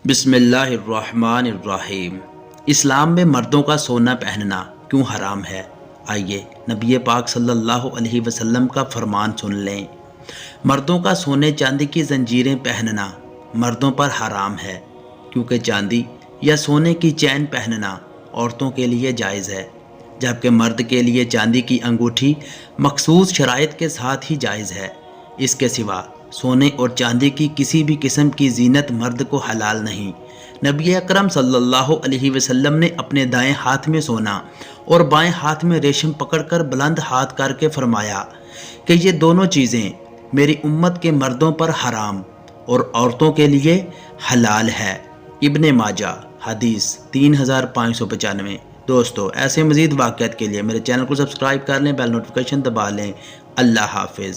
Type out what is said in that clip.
بسم اللہ الرحمن الرحیم۔ اسلام میں مردوں کا سونا پہننا کیوں حرام ہے؟ آئیے نبی پاک صلی اللہ علیہ وسلم کا فرمان سن لیں۔ مردوں کا سونے چاندی کی زنجیریں پہننا مردوں پر حرام ہے، کیونکہ چاندی یا سونے کی چین پہننا عورتوں کے لیے جائز ہے، جبکہ مرد کے لیے چاندی کی انگوٹھی مخصوص شرائط کے ساتھ ہی جائز ہے۔ اس کے سوا سونے اور چاندی کی کسی بھی قسم کی زینت مرد کو حلال نہیں۔ نبی اکرم صلی اللہ علیہ وسلم نے اپنے دائیں ہاتھ میں سونا اور بائیں ہاتھ میں ریشم پکڑ کر بلند ہاتھ کر کے فرمایا کہ یہ دونوں چیزیں میری امت کے مردوں پر حرام اور عورتوں کے لیے حلال ہے۔ ابن ماجہ حدیث 3595۔ دوستو، ایسے مزید واقعات کے لیے میرے چینل کو سبسکرائب کر لیں، بیل نوٹیفیکیشن دبا لیں۔ اللہ حافظ۔